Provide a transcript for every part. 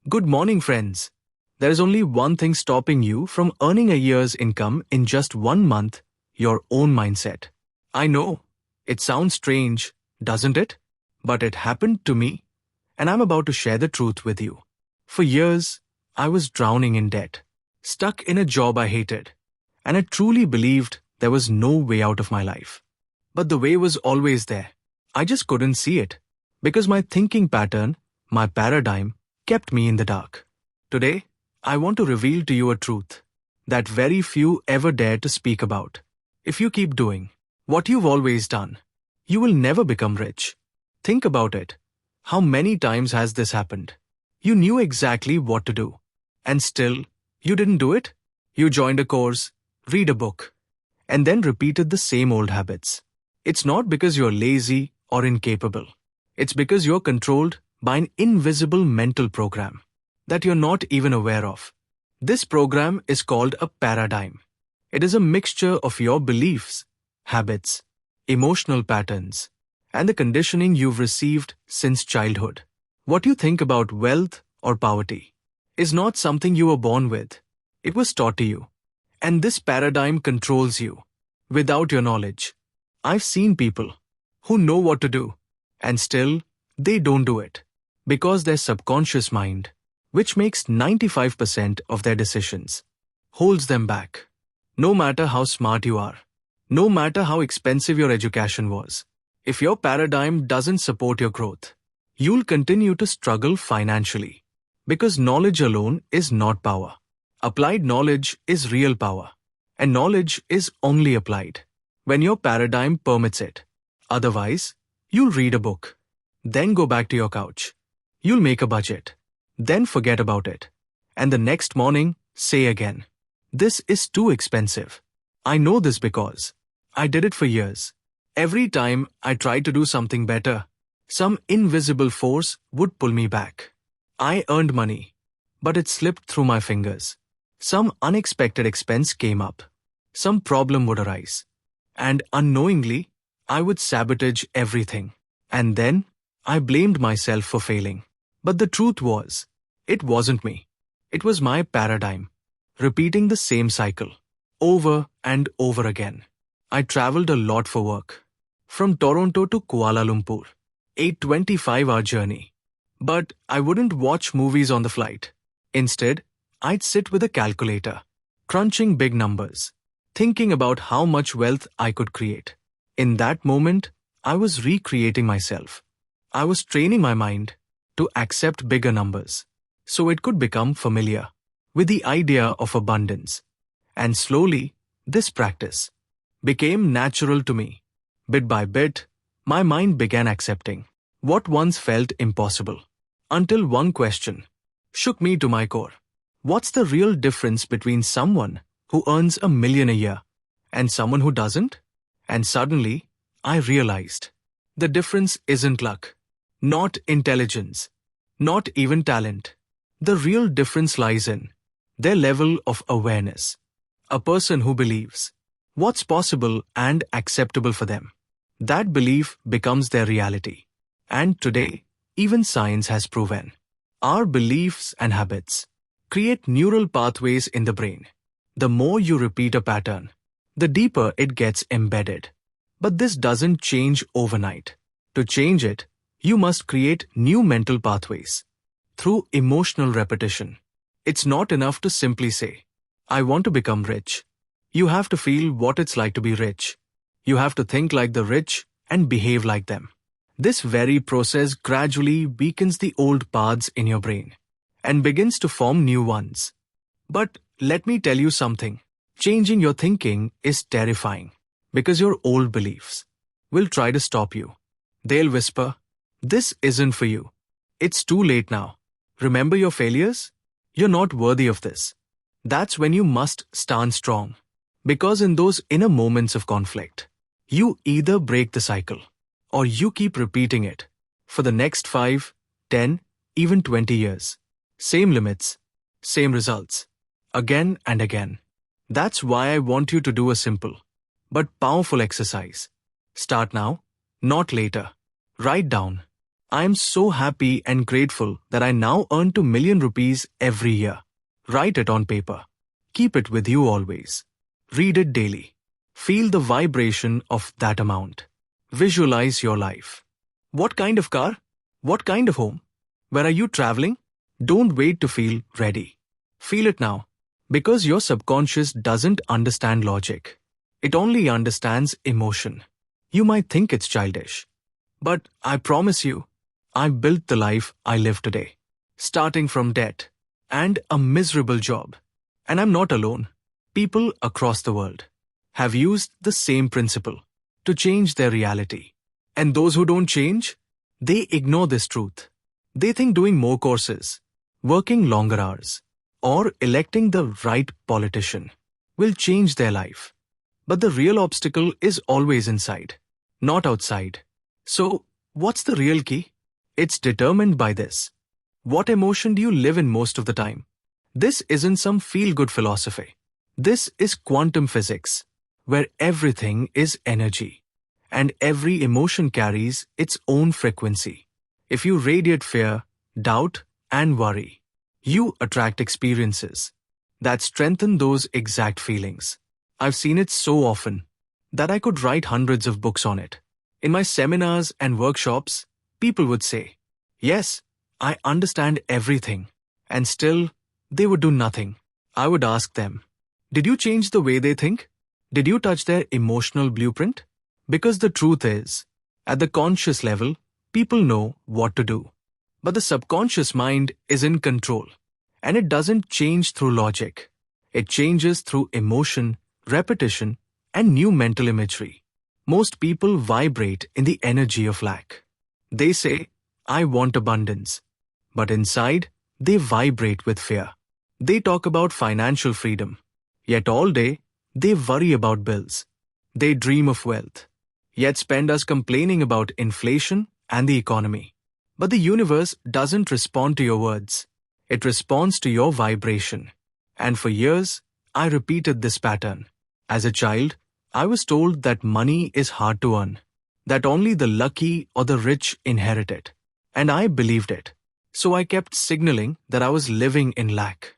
Good morning, friends. There is only one thing stopping you from earning a year's income in just 1 month: your own mindset. I know, it sounds strange, doesn't it? But it happened to me, and I'm about to share the truth with you. For years, I was drowning in debt, stuck in a job I hated, and I truly believed there was no way out of my life. But the way was always there. I just couldn't see it, because my thinking pattern, my paradigm, kept me in the dark. Today, I want to reveal to you a truth that very few ever dare to speak about. If you keep doing what you've always done, you will never become rich. Think about it. How many times has this happened? You knew exactly what to do, and still, you didn't do it? You joined a course, read a book, and then repeated the same old habits. It's not because you're lazy or incapable. It's because you're controlled by an invisible mental program that you're not even aware of. This program is called a paradigm. It is a mixture of your beliefs, habits, emotional patterns, and the conditioning you've received since childhood. What you think about wealth or poverty is not something you were born with. It was taught to you. And this paradigm controls you without your knowledge. I've seen people who know what to do, and still they don't do it because their subconscious mind, which makes 95% of their decisions, holds them back. No matter how smart you are, no matter how expensive your education was, if your paradigm doesn't support your growth, you'll continue to struggle financially. Because knowledge alone is not power. Applied knowledge is real power. And knowledge is only applied when your paradigm permits it. Otherwise, you'll read a book, then go back to your couch. You'll make a budget, then forget about it. And the next morning, say again, "This is too expensive." I know this because I did it for years. Every time I tried to do something better, some invisible force would pull me back. I earned money, but it slipped through my fingers. Some unexpected expense came up. Some problem would arise. And unknowingly, I would sabotage everything. And then, I blamed myself for failing. But the truth was, it wasn't me. It was my paradigm, repeating the same cycle, over and over again. I traveled a lot for work. From Toronto to Kuala Lumpur, a 25-hour journey. But I wouldn't watch movies on the flight. Instead, I'd sit with a calculator, crunching big numbers, thinking about how much wealth I could create. In that moment, I was recreating myself. I was training my mind to accept bigger numbers, so it could become familiar with the idea of abundance. And slowly, this practice became natural to me. Bit by bit, my mind began accepting what once felt impossible. Until one question shook me to my core. What's the real difference between someone who earns $1 million a year and someone who doesn't? And suddenly, I realized the difference isn't luck, not intelligence, not even talent. The real difference lies in their level of awareness. A person who believes what's possible and acceptable for them, that belief becomes their reality. And today, even science has proven our beliefs and habits create neural pathways in the brain. The more you repeat a pattern, the deeper it gets embedded. But this doesn't change overnight. To change it, you must create new mental pathways through emotional repetition. It's not enough to simply say, "I want to become rich." You have to feel what it's like to be rich. You have to think like the rich and behave like them. This very process gradually weakens the old paths in your brain and begins to form new ones. But let me tell you something. Changing your thinking is terrifying because your old beliefs will try to stop you. They'll whisper, "This isn't for you. It's too late now. Remember your failures? You're not worthy of this." That's when you must stand strong. Because in those inner moments of conflict, you either break the cycle or you keep repeating it for the next 5, 10, even 20 years. Same limits, same results, again and again. That's why I want you to do a simple but powerful exercise. Start now, not later. Write down I am so happy and grateful that I now earn 2 million rupees every year. Write it on paper. Keep it with you always. Read it daily. Feel the vibration of that amount. Visualize your life. What kind of car? What kind of home? Where are you traveling? Don't wait to feel ready. Feel it now. Because your subconscious doesn't understand logic. It only understands emotion. You might think it's childish. But I promise you, I've built the life I live today. Starting from debt and a miserable job. And I'm not alone. People across the world have used the same principle to change their reality. And those who don't change, they ignore this truth. They think doing more courses, working longer hours, or electing the right politician will change their life. But the real obstacle is always inside, not outside. So, what's the real key? It's determined by this. What emotion do you live in most of the time? This isn't some feel-good philosophy. This is quantum physics, where everything is energy, and every emotion carries its own frequency. If you radiate fear, doubt, and worry, you attract experiences that strengthen those exact feelings. I've seen it so often that I could write hundreds of books on it. In my seminars and workshops, people would say, "Yes, I understand everything," and still, they would do nothing. I would ask them, "Did you change the way they think? Did you touch their emotional blueprint?" Because the truth is, at the conscious level, people know what to do. But the subconscious mind is in control, and it doesn't change through logic. It changes through emotion, repetition, and new mental imagery. Most people vibrate in the energy of lack. They say, "I want abundance," but inside, they vibrate with fear. They talk about financial freedom, yet all day, they worry about bills. They dream of wealth, yet spend us complaining about inflation and the economy. But the universe doesn't respond to your words. It responds to your vibration. And for years, I repeated this pattern. As a child, I was told that money is hard to earn, that only the lucky or the rich inherit it. And I believed it. So I kept signaling that I was living in lack.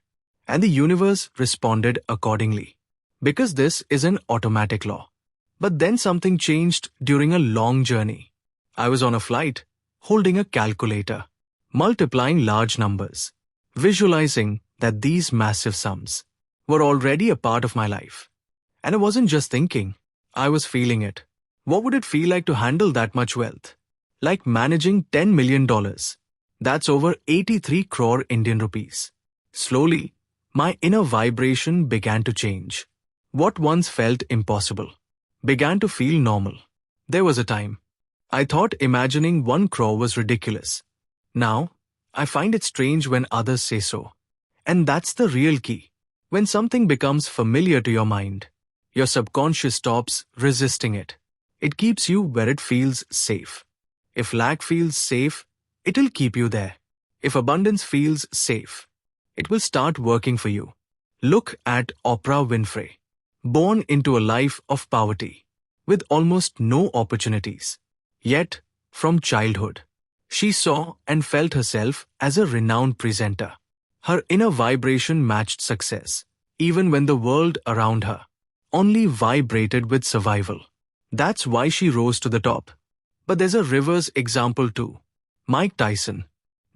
And the universe responded accordingly. Because this is an automatic law. But then something changed during a long journey. I was on a flight, holding a calculator, multiplying large numbers, visualizing that these massive sums were already a part of my life. And I wasn't just thinking, I was feeling it. What would it feel like to handle that much wealth? Like managing $10 million. That's over 83 crore Indian rupees. Slowly, my inner vibration began to change. What once felt impossible began to feel normal. There was a time I thought imagining 1 crore was ridiculous. Now, I find it strange when others say so. And that's the real key. When something becomes familiar to your mind, your subconscious stops resisting it. It keeps you where it feels safe. If lack feels safe, it'll keep you there. If abundance feels safe, it will start working for you. Look at Oprah Winfrey. Born into a life of poverty, with almost no opportunities. Yet, from childhood, she saw and felt herself as a renowned presenter. Her inner vibration matched success, even when the world around her only vibrated with survival. That's why she rose to the top. But there's a reverse example too. Mike Tyson,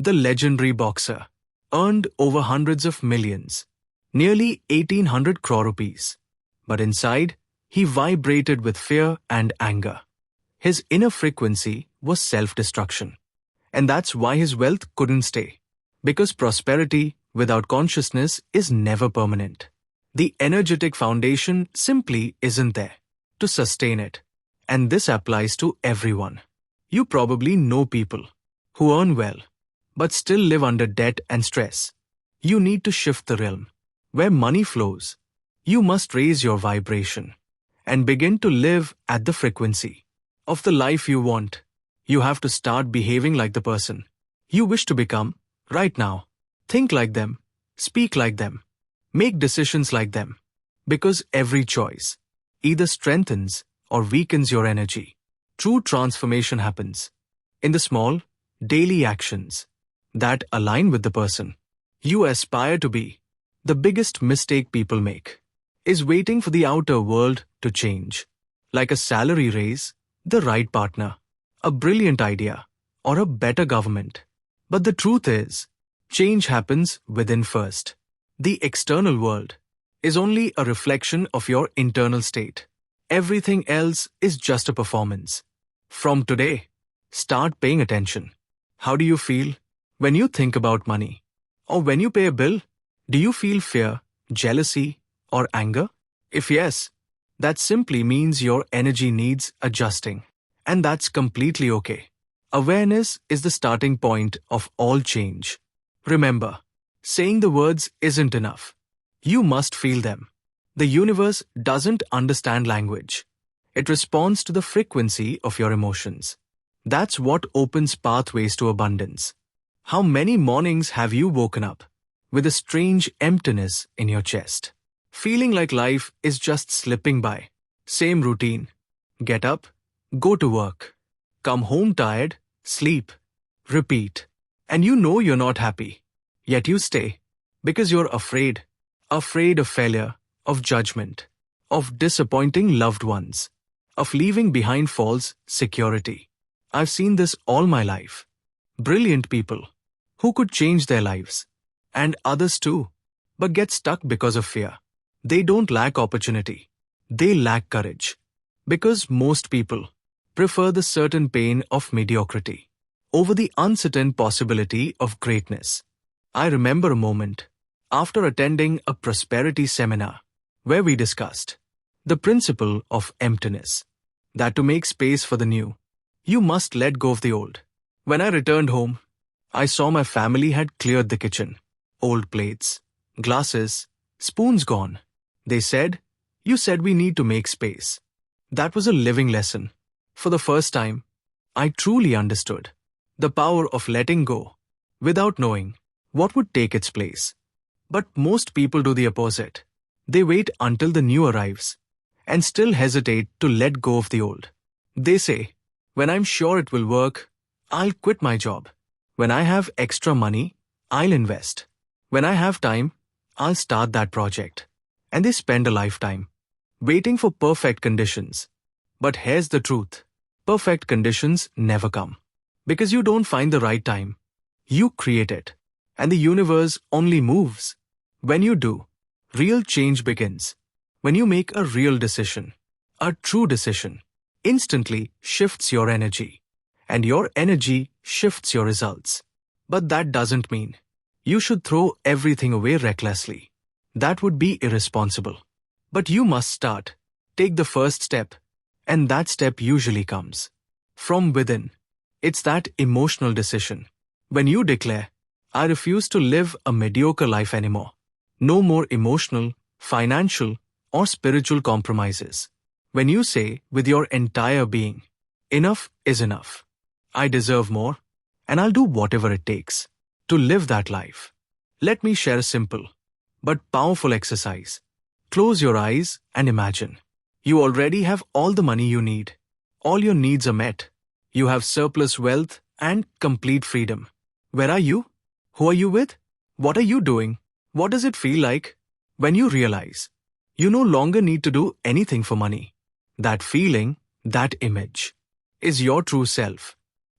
the legendary boxer, earned over hundreds of millions, nearly 1,800 crore rupees. But inside, he vibrated with fear and anger. His inner frequency was self-destruction. And that's why his wealth couldn't stay. Because prosperity without consciousness is never permanent. The energetic foundation simply isn't there to sustain it. And this applies to everyone. You probably know people who earn well, but still live under debt and stress. You need to shift the realm. Where money flows, you must raise your vibration and begin to live at the frequency of the life you want. You have to start behaving like the person you wish to become right now. Think like them, speak like them, make decisions like them. Because every choice either strengthens or weakens your energy. True transformation happens in the small, daily actions that align with the person you aspire to be. The biggest mistake people make is waiting for the outer world to change, like a salary raise, the right partner, a brilliant idea, or a better government. But the truth is, change happens within first. The external world is only a reflection of your internal state. Everything else is just a performance. From today, start paying attention. How do you feel when you think about money? Or when you pay a bill? Do you feel fear, jealousy, or anger? If yes, that simply means your energy needs adjusting. And that's completely okay. Awareness is the starting point of all change. Remember, saying the words isn't enough. You must feel them. The universe doesn't understand language. It responds to the frequency of your emotions. That's what opens pathways to abundance. How many mornings have you woken up with a strange emptiness in your chest, feeling like life is just slipping by? Same routine. Get up, go to work, come home tired, sleep, repeat. And you know you're not happy. Yet you stay because you're afraid of failure, of judgment, of disappointing loved ones, of leaving behind false security. I've seen this all my life. Brilliant people who could change their lives, and others too, but get stuck because of fear. They don't lack opportunity. They lack courage. Because most people prefer the certain pain of mediocrity over the uncertain possibility of greatness. I remember a moment after attending a prosperity seminar where we discussed the principle of emptiness, that to make space for the new, you must let go of the old. When I returned home, I saw my family had cleared the kitchen. Old plates, glasses, spoons gone. They said, "You said we need to make space." That was a living lesson. For the first time, I truly understood the power of letting go without knowing what would take its place. But most people do the opposite. They wait until the new arrives and still hesitate to let go of the old. They say, "When I'm sure it will work, I'll quit my job. When I have extra money, I'll invest. When I have time, I'll start that project." And they spend a lifetime waiting for perfect conditions. But here's the truth. Perfect conditions never come. Because you don't find the right time. You create it. And the universe only moves when you do. Real change begins when you make a real decision. A true decision instantly shifts your energy. And your energy shifts your results. But that doesn't mean you should throw everything away recklessly. That would be irresponsible. But you must start. Take the first step. And that step usually comes from within. It's that emotional decision. When you declare, "I refuse to live a mediocre life anymore." No more emotional, financial, or spiritual compromises. When you say with your entire being, "Enough is enough. I deserve more, and I'll do whatever it takes to live that life." Let me share a simple but powerful exercise. Close your eyes and imagine. You already have all the money you need. All your needs are met. You have surplus wealth and complete freedom. Where are you? Who are you with? What are you doing? What does it feel like when you realize you no longer need to do anything for money? That feeling, that image, is your true self.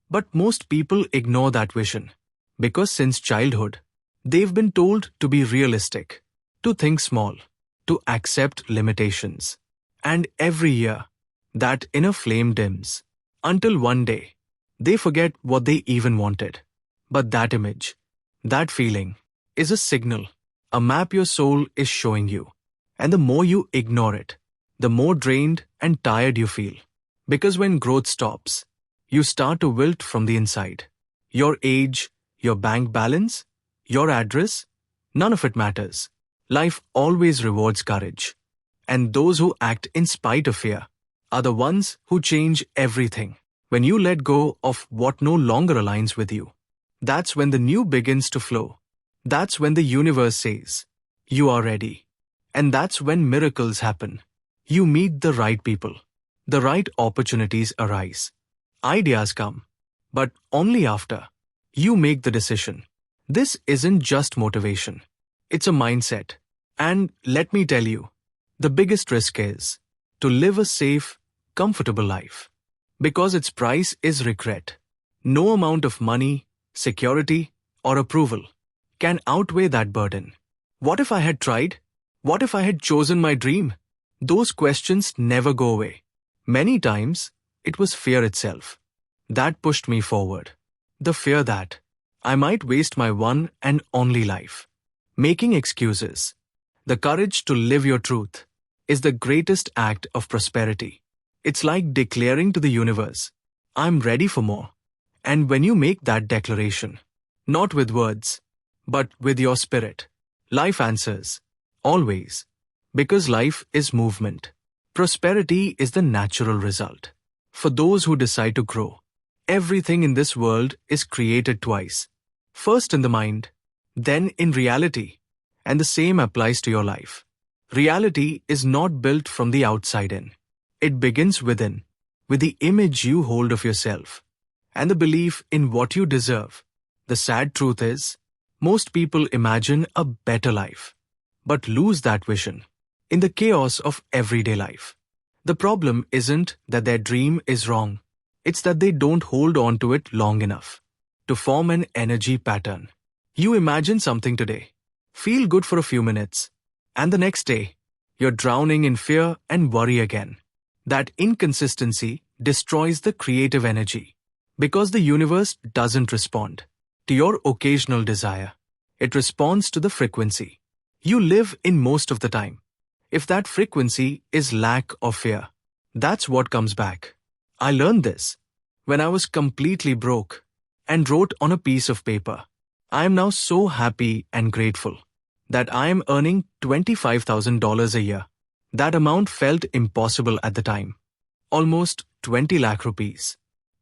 But most people ignore that vision because since childhood, they've been told to be realistic, to think small, to accept limitations. And every year, that inner flame dims until one day, they forget what they even wanted. But that image, that feeling, is a signal, a map your soul is showing you. And the more you ignore it, the more drained and tired you feel. Because when growth stops, you start to wilt from the inside. Your age, your bank balance, your address, none of it matters. Life always rewards courage. And those who act in spite of fear are the ones who change everything. When you let go of what no longer aligns with you, that's when the new begins to flow. That's when the universe says, "You are ready." And that's when miracles happen. You meet the right people. The right opportunities arise. Ideas come. but only after you make the decision. This isn't just motivation. It's a mindset. And let me tell you, the biggest risk is to live a safe, comfortable life. Because its price is regret. No amount of money, security, or approval can outweigh that burden. What if I had tried? What if I had chosen my dream? Those questions never go away. Many times, it was fear itself that pushed me forward. The fear that I might waste my one and only life. Making excuses. The courage to live your truth is the greatest act of prosperity. It's like declaring to the universe, I'm ready for more. And when you make that declaration, not with words, but with your spirit, life answers. Always. Because life is movement. Prosperity is the natural result. For those who decide to grow, everything in this world is created twice. First in the mind, then in reality. And the same applies to your life. Reality is not built from the outside in. It begins within, with the image you hold of yourself, and the belief in what you deserve. The sad truth is, most people imagine a better life, but lose that vision in the chaos of everyday life. The problem isn't that their dream is wrong. It's that they don't hold on to it long enough to form an energy pattern. You imagine something today, feel good for a few minutes, and the next day, you're drowning in fear and worry again. That inconsistency destroys the creative energy because the universe doesn't respond to your occasional desire. It responds to the frequency you live in most of the time. If that frequency is lack or fear, that's what comes back. I learned this when I was completely broke and wrote on a piece of paper. I am now so happy and grateful that I am earning $25,000 a year. That amount felt impossible at the time. Almost 20 lakh rupees.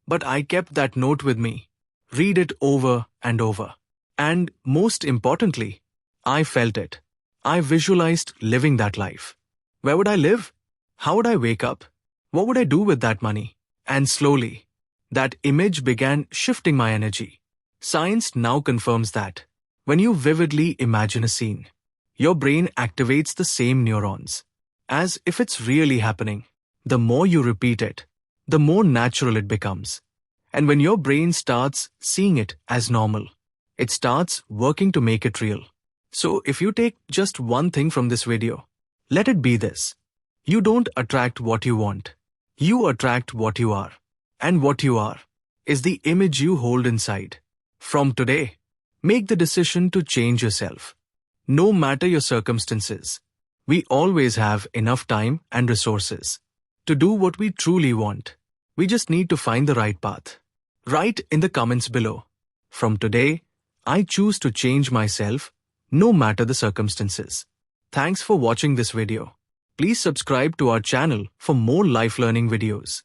But I kept that note with me, read it over and over. And most importantly, I felt it. I visualized living that life. Where would I live? How would I wake up? What would I do with that money? And slowly, that image began shifting my energy. Science now confirms that when you vividly imagine a scene, your brain activates the same neurons, as if it's really happening. The more you repeat it, the more natural it becomes. And when your brain starts seeing it as normal, it starts working to make it real. So if you take just one thing from this video, let it be this. You don't attract what you want. You attract what you are. And what you are is the image you hold inside. From today, make the decision to change yourself. No matter your circumstances, we always have enough time and resources to do what we truly want. We just need to find the right path. Write in the comments below. From today, I choose to change myself no matter the circumstances. Thanks for watching this video. Please subscribe to our channel for more life learning videos.